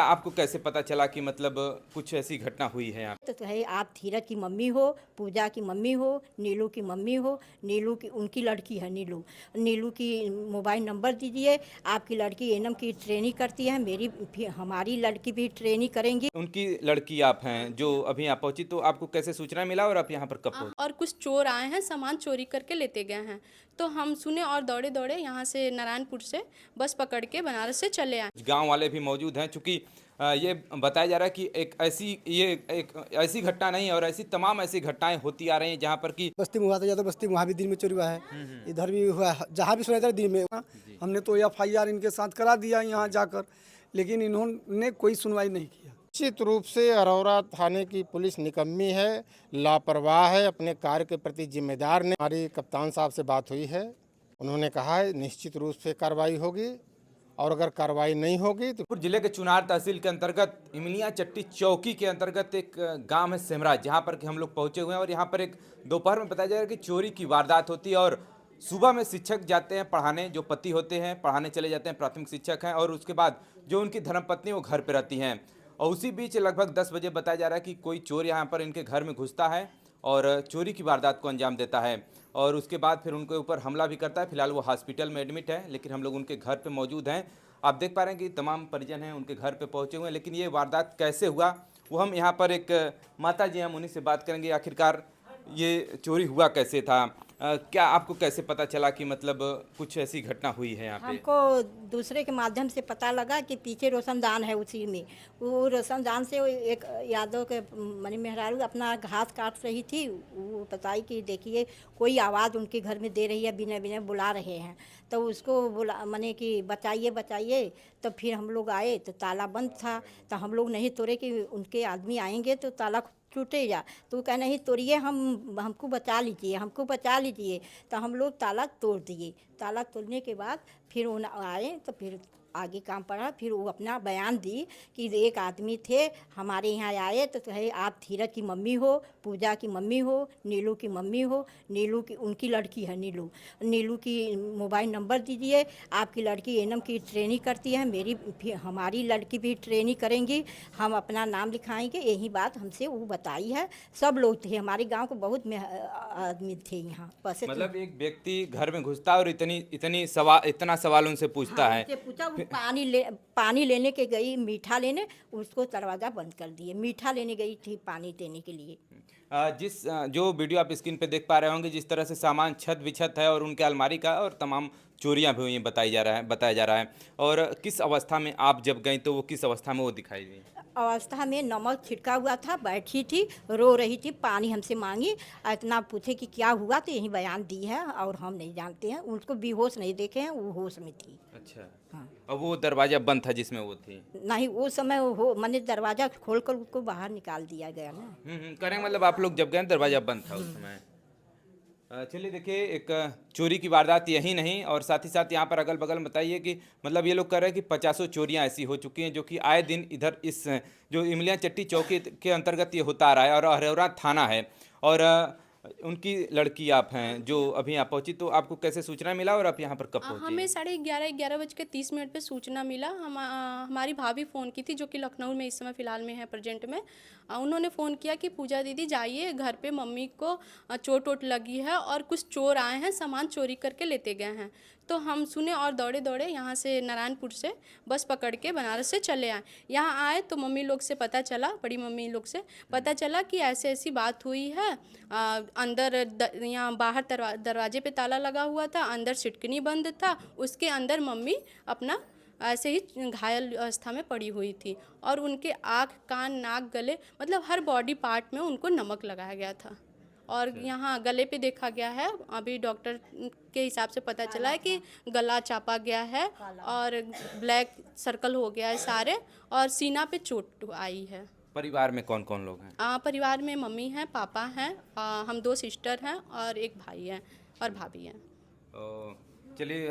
आपको कैसे पता चला कि मतलब कुछ ऐसी घटना हुई है यहाँ? तो है आप धीरज की मम्मी हो, पूजा की मम्मी हो, नीलू की मम्मी हो, नीलू की उनकी लड़की है नीलू। नीलू की मोबाइल नंबर दीजिए, आपकी लड़की एनम की ट्रेनिंग करती है, मेरी भी हमारी लड़की भी ट्रेनिंग करेंगी। उनकी लड़की आप हैं जो अभी यहाँ पहुंची, तो आपको कैसे सूचना मिला और आप यहाँ पर कब पहुंचे? और कुछ चोर आए हैं, सामान चोरी करके लेते गए हैं। तो हम सुने और दौड़े दौड़े यहाँ से नारायणपुर से बस पकड़ के बनारस से चले आए। गांव वाले भी मौजूद हैं, चूंकि ये बताया जा रहा है कि एक ऐसी घटना नहीं और ऐसी तमाम ऐसी घटनाएं होती आ रही हैं जहां पर कि बस्ती में हुआ था, या तो बस्ती में वहाँ भी दिन में चोरी हुआ है, इधर भी हुआ है, जहाँ भी सुना था दिन में। हमने तो FIR इनके साथ करा दिया यहाँ जाकर, लेकिन इन्होंने कोई सुनवाई नहीं किया। निश्चित रूप से अरोरा थाने की पुलिस निकम्मी है, लापरवाह है, अपने कार्य के प्रति जिम्मेदार नहीं। हमारी कप्तान साहब से बात हुई है, उन्होंने कहा है निश्चित रूप से कार्रवाई होगी और अगर कार्रवाई नहीं होगी तो जिले के चुनार तहसील के अंतर्गत इमलिया चट्टी चौकी के अंतर्गत एक गांव है सिमराज, जहां पर कि हम लोग पहुंचे हुए हैं। और यहां पर एक दोपहर में बताया जा रहा है कि चोरी की वारदात होती है और सुबह में शिक्षक जाते हैं पढ़ाने, जो पति होते हैं पढ़ाने चले जाते हैं, प्राथमिक शिक्षक हैं, और उसके बाद जो उनकी धर्मपत्नी वो घर पर रहती हैं। और उसी बीच लगभग 10 बजे बताया जा रहा है कि कोई चोर यहाँ पर इनके घर में घुसता है और चोरी की वारदात को अंजाम देता है और उसके बाद फिर उनके ऊपर हमला भी करता है। फिलहाल वो हॉस्पिटल में एडमिट है, लेकिन हम लोग उनके घर पे मौजूद हैं। आप देख पा रहे हैं कि तमाम परिजन हैं उनके घर पे पहुंचे हुए हैं। लेकिन ये वारदात कैसे हुआ वो हम यहाँ पर एक माता जी हम उन्हीं से बात करेंगे। आखिरकार ये चोरी हुआ कैसे था? क्या आपको कैसे पता चला कि मतलब कुछ ऐसी घटना हुई है यहाँ पे? हमको दूसरे के माध्यम से पता लगा कि पीछे रोशनदान है, उसी में वो रोशनदान से वो एक यादव के मनी मेहरारू अपना घास काट रही थी। वो बताई कि देखिए कोई आवाज़ उनके घर में दे रही है, बिना बिना बुला रहे हैं। तो उसको बुला मने कि बचाइए बचाइए। तो फिर हम लोग आए तो ताला बंद था। तो हम लोग नहीं तोड़े कि उनके आदमी आएंगे तो ताला टूटेगा। तो वो कह नहीं तोड़िए, हमको बचा लीजिए, हमको बचा लीजिए। तो हम लोग ताला तोड़ दिए। ताला तोड़ने के बाद फिर वो आए तो फिर आगे काम पड़ा। फिर वो अपना बयान दी कि एक आदमी थे हमारे यहाँ आए तो है आप धीरज की मम्मी हो, पूजा की मम्मी हो, नीलू की मम्मी हो, नीलू की उनकी लड़की है नीलू। नीलू की मोबाइल नंबर दीजिए, आपकी लड़की एनम की ट्रेनिंग करती है, मेरी भी हमारी लड़की भी ट्रेनिंग करेंगी, हम अपना नाम लिखाएंगे। यही बात हमसे वो बताई है। सब लोग थे, हमारे गांव के बहुत आदमी थे यहाँ। बस मतलब एक व्यक्ति घर में घुसता है और इतना सवाल उनसे पूछता है। उनसे पूछा, वो पानी लेने के गई, मीठा लेने, उसको दरवाज़ा बंद कर दिए। मीठा लेने गई थी पानी देने के लिए। जो वीडियो आप स्क्रीन पे देख पा रहे होंगे, जिस तरह से सामान छत बिछत है और उनके अलमारी का और तमाम चोरियां भी हुई हैं बताया जा रहा है। और किस अवस्था में आप जब गई तो वो किस अवस्था में वो दिखाई दी? अवस्था में नमक छिड़का हुआ था, बैठी थी, रो रही थी, पानी हमसे मांगी। इतना पूछे कि क्या हुआ तो यही बयान दी है और हम नहीं जानते हैं। उनको बेहोश नहीं देखे हैं, वो होश में थी। अच्छा। हाँ। और वो दरवाजा बंद था जिसमें वो थी? नहीं, वो समय हो मैंने दरवाज़ा खोलकर उसको बाहर निकाल दिया गया ना। करें मतलब आप लोग जब गए दरवाजा बंद था उस समय। चलिए देखिए, एक चोरी की वारदात यही नहीं और साथ ही साथ यहाँ पर अगल बगल में बताइए कि मतलब ये लोग कह रहे हैं कि 50 चोरियाँ ऐसी हो चुकी हैं जो कि आए दिन इधर इस जो इमलिया चट्टी चौकी के अंतर्गत ये होता आ रहा है और अरोरा थाना है। और उनकी लड़की आप हैं जो अभी यहाँ पहुंची, तो आपको कैसे सूचना मिला और आप यहाँ पर कब पहुंची? हमें 11:30 पे सूचना मिला। हमारी भाभी फ़ोन की थी, जो कि लखनऊ में इस समय फ़िलहाल में है, प्रेजेंट में। उन्होंने फ़ोन किया कि पूजा दीदी जाइए, घर पे मम्मी को चोट वोट लगी है और कुछ चोर आए हैं, सामान चोरी करके लेते गए हैं। तो हम सुने और दौड़े दौड़े यहाँ से नारायणपुर से बस पकड़ के बनारस से चले आए। यहाँ आए तो मम्मी लोग से पता चला, बड़ी मम्मी लोग से पता चला कि ऐसे ऐसी बात हुई है। अंदर यहाँ बाहर दरवाजे पे ताला लगा हुआ था, अंदर सिटकनी बंद था, उसके अंदर मम्मी अपना ऐसे ही घायल अवस्था में पड़ी हुई थी और उनके आँख, कान, नाक, गले, मतलब हर बॉडी पार्ट में उनको नमक लगाया गया था। और यहाँ गले पे देखा गया है, अभी डॉक्टर के हिसाब से पता चला है कि गला चापा गया है और ब्लैक सर्कल हो गया है सारे, और सीना पे चोट आई है। परिवार में कौन कौन लोग हैं? परिवार में मम्मी हैं, पापा हैं, हम 2 सिस्टर हैं और एक भाई हैं और भाभी हैं। चलिए,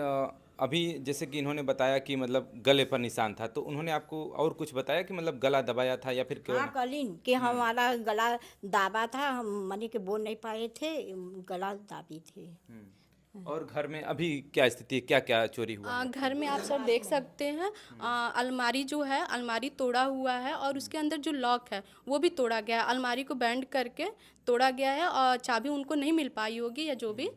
अभी जैसे कि इन्होंने बताया कि मतलब गले पर निशान था, तो उन्होंने आपको और कुछ बताया कि मतलब गला दबाया था या फिर हाँ, कलीन कि हमारा गला दाबा था, हम मनी के बोल नहीं पाए थे, गला दाबी थे। और घर में अभी क्या स्थिति है, क्या क्या चोरी हुआ है? घर में आप सब देख सकते हैं, अलमारी जो है, अलमारी तोड़ा हुआ है और उसके अंदर जो लॉक है वो भी तोड़ा गया है। अलमारी को बैंड करके तोड़ा गया है और चाबी उनको नहीं मिल पाई होगी या जो भी,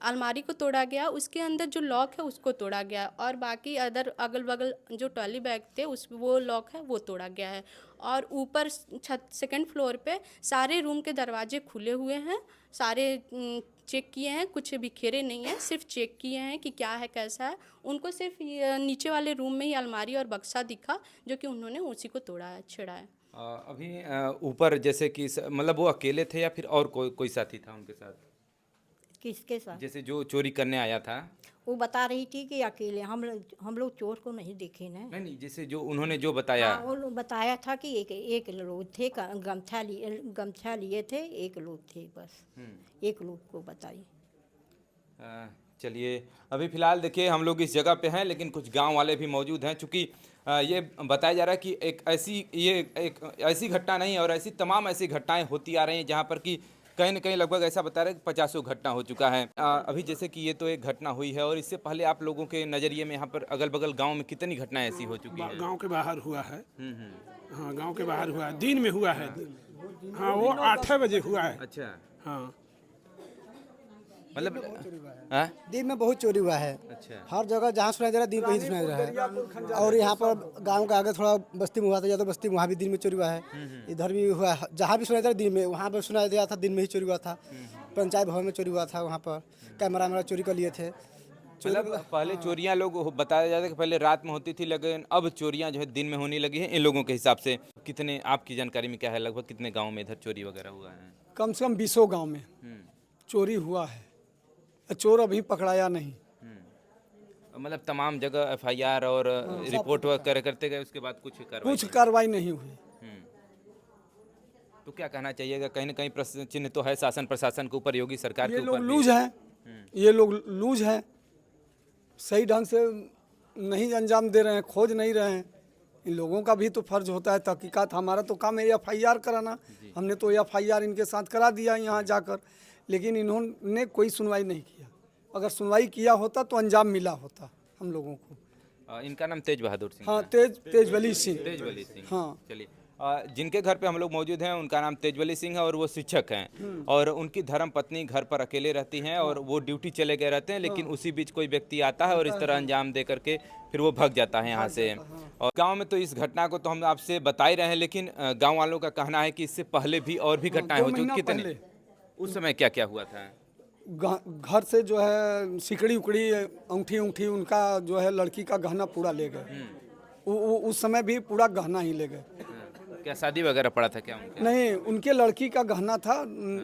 अलमारी को तोड़ा गया, उसके अंदर जो लॉक है उसको तोड़ा गया है और बाकी अदर अगल बगल जो ट्रॉली बैग थे उस वो लॉक है वो तोड़ा गया है। और ऊपर छत सेकंड फ्लोर पे सारे रूम के दरवाजे खुले हुए हैं, सारे चेक किए हैं, कुछ बिखेरे नहीं हैं, सिर्फ चेक किए हैं कि क्या है कैसा है। उनको सिर्फ ये नीचे वाले रूम में ही अलमारी और बक्सा दिखा जो कि उन्होंने उसी को तोड़ा है, छेड़ा है। अभी ऊपर जैसे कि मतलब वो अकेले थे या फिर और कोई साथी था उनके साथ? किसके साथ? जैसे जो चोरी करने आया था। वो बता रही थी कि अकेले, हम लोग चोर को नहीं देखे ना। नहीं नहीं, जैसे जो उन्होंने जो बताया। हाँ, वो लोग बताया था कि एक लोग थे, गमछा लिए थे, एक लोग थे बस, एक लोग को बताई। चलिए, अभी फ़िलहाल देखिए हम लोग इस जगह पे हैं, लेकिन कुछ गांव वाले भी मौजूद हैं। चूँकि ये बताया जा रहा है कि एक ऐसी घटना नहीं और ऐसी तमाम ऐसी घटनाएं होती आ रही हैं जहां पर कि कहीं न कहीं लगभग ऐसा बता रहे हैं कि 50 घटना हो चुका है। अभी जैसे कि ये तो एक घटना हुई है और इससे पहले आप लोगों के नज़रिए में यहाँ पर अगल-बगल गाँव में कितनी घटनाएं ऐसी हो चुकी हैं? गांव के बाहर हुआ है। हाँ, गांव के बाहर हुआ है, दिन में हुआ है। हाँ, वो 8 बजे हुआ है। अच्छा, हाँ, मतलब हाँ? दिन में बहुत चोरी हुआ है। अच्छा, हर जगह जहाँ सुनाई दे रहा है दिन पे ही सुनाई दे रहा है। और यहाँ पर गांव के आगे थोड़ा बस्ती में हुआ था, या तो बस्ती में वहाँ भी दिन में चोरी हुआ है। इधर भी हुआ है, जहाँ भी सुनाई दे रहा दिन में, वहाँ पर सुनाई दिया था दिन में ही चोरी हुआ था। पंचायत भवन में चोरी हुआ था, वहाँ पर कैमरा चोरी कर लिए थे। मतलब पहले चोरियां बताया जाता है कि पहले रात में होती थी, लेकिन अब चोरियां जो है दिन में होने लगी हैं इन लोगों के हिसाब से। कितने आपकी जानकारी में क्या है, लगभग कितने गाँव में इधर चोरी वगैरह हुआ है? कम से कम 20 गाँव में चोरी हुआ है। चोर अभी पकड़ाया नहीं। मतलब तमाम जगह FIR और रिपोर्ट वगैरह करते गए, उसके बाद कुछ कार्रवाई नहीं हुई। तो क्या कहना चाहिएगा, कहीं ना कहीं प्रश्न चिन्ह तो है शासन प्रशासन के ऊपर, योगी सरकार के ये ऊपर लोग भी। लूज हैं, ये लोग लूज हैं, सही ढंग से नहीं अंजाम दे रहे हैं, खोज नहीं रहे हैं। इन लोगों का भी तो फर्ज होता है तहकीकात। हमारा तो काम है FIR कराना। हमने तो FIR इनके साथ करा दिया यहाँ जाकर, लेकिन इन्होंने कोई सुनवाई नहीं किया। अगर सुनवाई किया होता तो अंजाम मिला होता हम लोगों को। इनका नाम तेज बहादुर सिंह हाँ, है। तेजवली सिंह। तेजवली सिंह। हाँ। चलिए, जिनके घर पे हम लोग मौजूद हैं उनका नाम तेजवली सिंह है और वो शिक्षक हैं और उनकी धर्म पत्नी घर पर अकेले रहती हैं और वो ड्यूटी चले गए रहते हैं, लेकिन उसी बीच कोई व्यक्ति आता है और इस तरह अंजाम दे करके फिर वो भाग जाता है यहाँ से। और गांव में तो इस घटना को तो हम आपसे बता ही रहे हैं, लेकिन गांव वालों का कहना है कि इससे पहले भी और भी घटनाएं हो चुकी। कितने उस समय क्या क्या हुआ था? घर से जो है सिकड़ी उकड़ी, अंगूठी उनका जो है लड़की का गहना पूरा ले गए। उस समय भी पूरा गहना ही ले गए। क्या शादी वगैरह पड़ा था क्या उनके? नहीं, उनके लड़की का गहना था।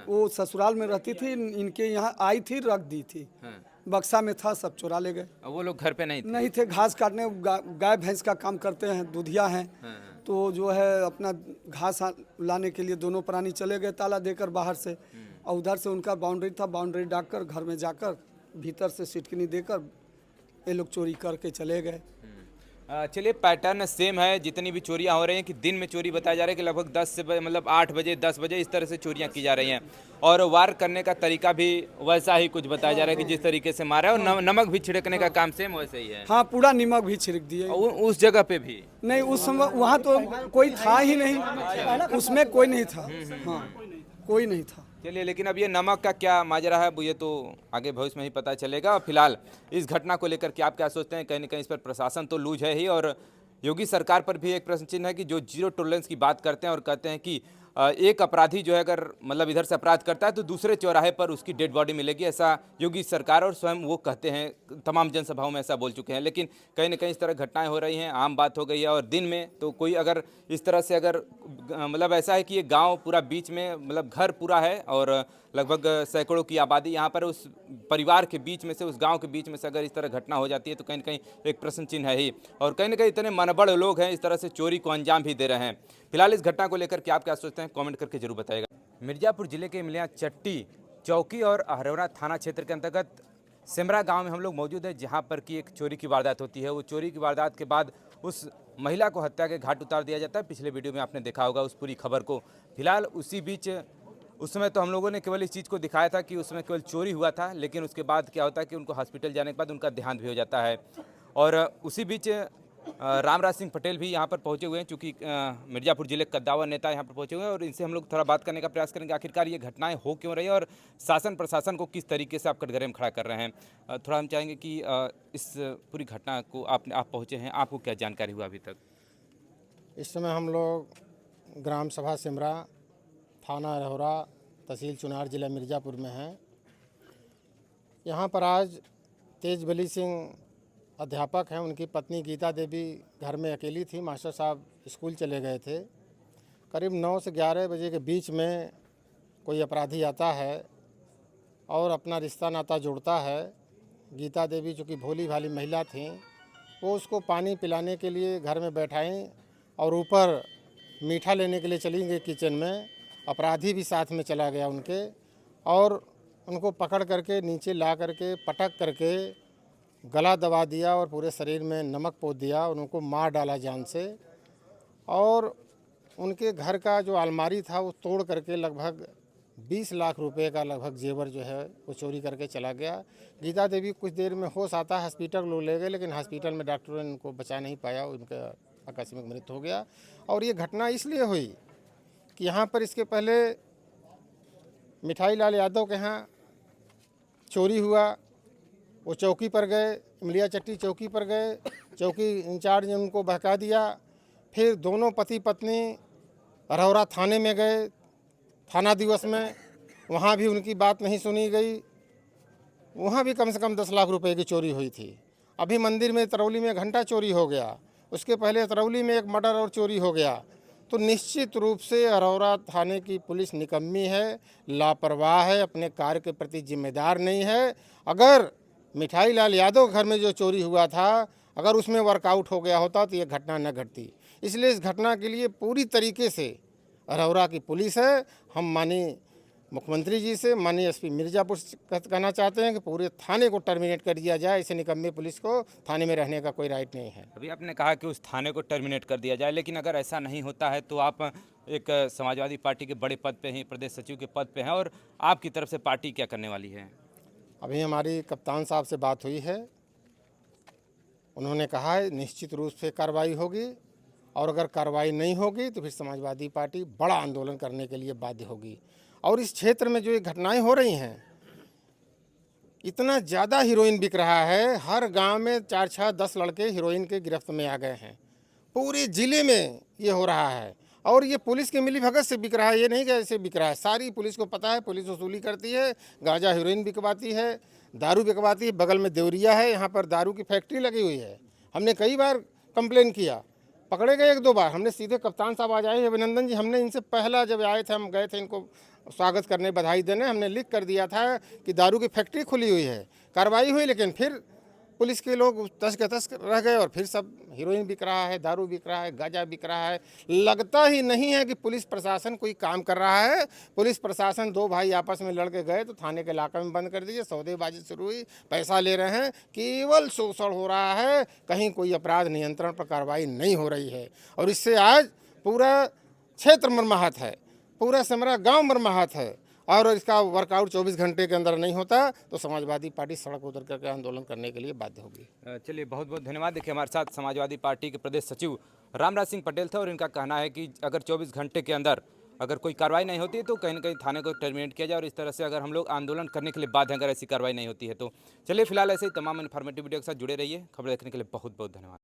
वो ससुराल में रहती थी, इनके यहाँ आई थी, रख दी थी। बक्सा में था, सब चुरा ले गए। वो लोग घर पे नहीं थे, घास काटने, गाय भैंस का काम करते हैं, दूधिया हैं। तो जो है अपना घास लाने के लिए दोनों प्राणी चले गए ताला देकर बाहर से, और उधर से उनका बाउंड्री था, बाउंड्री डाककर घर में जाकर भीतर से सिटकनी देकर ये लोग चोरी करके चले गए। चलिए, पैटर्न सेम है। जितनी भी चोरियां हो रही हैं कि दिन में चोरी बताया जा रहा है कि लगभग 10 से मतलब 8 बजे 10 बजे इस तरह से चोरियां की जा रही हैं और वार करने का तरीका भी वैसा ही कुछ बताया जा रहा है कि जिस तरीके से मारा है, और नमक भी छिड़कने का काम सेम वैसे ही है। हाँ, पूरा नमक भी छिड़क दिए। उस जगह पे भी नहीं, उस समय वहाँ तो कोई था ही नहीं, उसमें कोई नहीं था। हाँ, कोई नहीं था। चलिए, लेकिन अब ये नमक का क्या माजरा है वो ये तो आगे भविष्य में ही पता चलेगा। फिलहाल इस घटना को लेकर के आप क्या सोचते हैं? कहीं ना कहीं इस पर प्रशासन तो लूज है ही और योगी सरकार पर भी एक प्रश्न चिन्ह है कि जो जीरो टॉलरेंस की बात करते हैं और कहते हैं कि एक अपराधी जो है अगर मतलब इधर से अपराध करता है तो दूसरे चौराहे पर उसकी डेड बॉडी मिलेगी, ऐसा योगी सरकार और स्वयं वो कहते हैं, तमाम जनसभाओं में ऐसा बोल चुके हैं। लेकिन कहीं ना कहीं इस तरह घटनाएं हो रही हैं, आम बात हो गई है। और दिन में तो कोई अगर इस तरह से अगर मतलब ऐसा है कि ये गांव पूरा बीच में मतलब घर पूरा है और लगभग सैकड़ों की आबादी यहाँ पर, उस परिवार के बीच में से, उस गांव के बीच में से अगर इस तरह घटना हो जाती है तो कहीं ना कहीं एक प्रश्न चिन्ह है ही। और कहीं ना कहीं इतने मनबड़ लोग हैं इस तरह से चोरी को अंजाम भी दे रहे हैं। फिलहाल इस घटना को लेकर के आप क्या सोचते हैं, कमेंट करके जरूर बताइएगा। मिर्जापुर जिले के इमलिया चट्टी चौकी और अहरौरा थाना क्षेत्र के अंतर्गत सिमरा गांव में हम लोग मौजूद है, जहां पर की एक चोरी की वारदात होती है। वो चोरी की वारदात के बाद उस महिला को हत्या के घाट उतार दिया जाता है। पिछले वीडियो में आपने देखा होगा उस पूरी खबर को। फिलहाल उसी बीच उस समय तो हम लोगों ने केवल इस चीज़ को दिखाया था कि उसमें केवल चोरी हुआ था, लेकिन उसके बाद क्या होता है कि उनको हॉस्पिटल जाने के बाद उनका देहांत भी हो जाता है। और उसी बीच रामराज सिंह पटेल भी यहाँ पर पहुँचे हुए हैं, चूँकि मिर्ज़ापुर जिले के कद्दावर नेता यहाँ पर पहुँचे हुए हैं और इनसे हम लोग थोड़ा बात करने का प्रयास करेंगे आखिरकार ये घटनाएं हो क्यों रही है और शासन प्रशासन को किस तरीके से आप कटघरे में खड़ा कर रहे हैं। थोड़ा हम चाहेंगे कि इस पूरी घटना को आप पहुँचे हैं, आपको क्या जानकारी हुआ अभी तक? इस समय हम लोग ग्राम सभा सिमरा, थाना रहोरा, तहसील चुनार, जिला मिर्ज़ापुर में हैं। यहाँ पर आज तेजबली सिंह अध्यापक हैं, उनकी पत्नी गीता देवी घर में अकेली थी। मास्टर साहब स्कूल चले गए थे। करीब 9 से 11 बजे के बीच में कोई अपराधी आता है और अपना रिश्ता नाता जोड़ता है। गीता देवी चूँकि भोली भाली महिला थीं, वो उसको पानी पिलाने के लिए घर में बैठाईं और ऊपर मीठा लेने के लिए चली गई किचन में। अपराधी भी साथ में चला गया उनके और उनको पकड़ करके नीचे ला करके पटक करके गला दबा दिया और पूरे शरीर में नमक पोत दिया और उनको मार डाला जान से। और उनके घर का जो अलमारी था वो तोड़ करके लगभग 20 लाख रुपए का लगभग जेवर जो है वो चोरी करके चला गया। गीता देवी कुछ देर में होश आता है, हॉस्पिटल लोग ले गए, लेकिन हॉस्पिटल में डॉक्टरों ने उनको बचा नहीं पाया, उनका आकस्मिक मृत्यु हो गया। और ये घटना इसलिए हुई कि यहाँ पर इसके पहले मिठाई लाल यादव के यहाँ चोरी हुआ। वो चौकी पर गए, इमलिया चट्टी चौकी पर गए, चौकी इंचार्ज ने उनको बहका दिया। फिर दोनों पति पत्नी रहोरा थाने में गए, थाना दिवस में, वहाँ भी उनकी बात नहीं सुनी गई। वहाँ भी कम से कम 10 लाख रुपए की चोरी हुई थी। अभी मंदिर में तरौली में घंटा चोरी हो गया, उसके पहले तरौली में एक मर्डर और चोरी हो गया। तो निश्चित रूप से अरोरा थाने की पुलिस निकम्मी है, लापरवाह है, अपने कार्य के प्रति जिम्मेदार नहीं है। अगर मिठाई लाल यादव घर में जो चोरी हुआ था, अगर उसमें वर्कआउट हो गया होता तो ये घटना न घटती। इसलिए इस घटना के लिए पूरी तरीके से अरोरा की पुलिस है। हम माननीय मुख्यमंत्री जी से, माननीय एसपी मिर्ज़ापुर से कहना चाहते हैं कि पूरे थाने को टर्मिनेट कर दिया जाए। इसे निकम्मे पुलिस को थाने में रहने का कोई राइट नहीं है। अभी आपने कहा कि उस थाने को टर्मिनेट कर दिया जाए, लेकिन अगर ऐसा नहीं होता है तो आप एक समाजवादी पार्टी के बड़े पद पे हैं, प्रदेश सचिव के पद पे हैं, और आपकी तरफ से पार्टी क्या करने वाली है? अभी हमारी कप्तान साहब से बात हुई है, उन्होंने कहा है निश्चित रूप से कार्रवाई होगी और अगर कार्रवाई नहीं होगी तो फिर समाजवादी पार्टी बड़ा आंदोलन करने के लिए बाध्य होगी। और इस क्षेत्र में जो ये घटनाएं हो रही हैं, इतना ज़्यादा हीरोइन बिक रहा है, हर गांव में 4, 6, 10 लड़के हीरोइन के गिरफ्त में आ गए हैं। पूरे ज़िले में ये हो रहा है और ये पुलिस के मिलीभगत से बिक रहा है। ये नहीं कि ऐसे बिक रहा है, सारी पुलिस को पता है। पुलिस वसूली करती है, गांजा हीरोइन बिकवाती है, दारू बिकवाती है। बगल में देवरिया है, यहाँ पर दारू की फैक्ट्री लगी हुई है। हमने कई बार कंप्लेन किया, पकड़े गए 1-2 बार। हमने सीधे कप्तान साहब आज आए अभिनंदन जी, हमने इनसे पहला जब आए थे, हम गए थे इनको स्वागत करने, बधाई देने, हमने लिख कर दिया था कि दारू की फैक्ट्री खुली हुई है। कार्रवाई हुई, लेकिन फिर पुलिस के लोग तस के तस रह गए और फिर सब हीरोइन बिक रहा है, दारू बिक रहा है, गांजा बिक रहा है। लगता ही नहीं है कि पुलिस प्रशासन कोई काम कर रहा है। पुलिस प्रशासन 2 भाई आपस में लड़के गए तो थाने के इलाके में बंद कर दिए, सौदेबाजी शुरू हुई, पैसा ले रहे हैं, केवल शोषण हो रहा है, कहीं कोई अपराध नियंत्रण पर कार्रवाई नहीं हो रही है। और इससे आज पूरा क्षेत्र मरमाहत है, पूरा सिमरा गाँव मरमाहत है। और इसका वर्कआउट 24 घंटे के अंदर नहीं होता तो समाजवादी पार्टी सड़क उतर करके आंदोलन करने के लिए बाध्य होगी। चलिए, बहुत बहुत धन्यवाद। देखिए, हमारे साथ समाजवादी पार्टी के प्रदेश सचिव रामराज सिंह पटेल थे और इनका कहना है कि अगर 24 घंटे के अंदर अगर कोई कार्रवाई नहीं होती है तो कहीं ना कहीं थाने को टर्मिनेट किया जाए, और इस तरह से अगर हम लोग आंदोलन करने के लिए बाध्य हैं अगर ऐसी कार्रवाई नहीं होती है तो। चलिए, फिलहाल ऐसे ही तमाम इन्फॉर्मेटिव वीडियो के साथ जुड़े रहिए। खबर देखने के लिए बहुत बहुत धन्यवाद।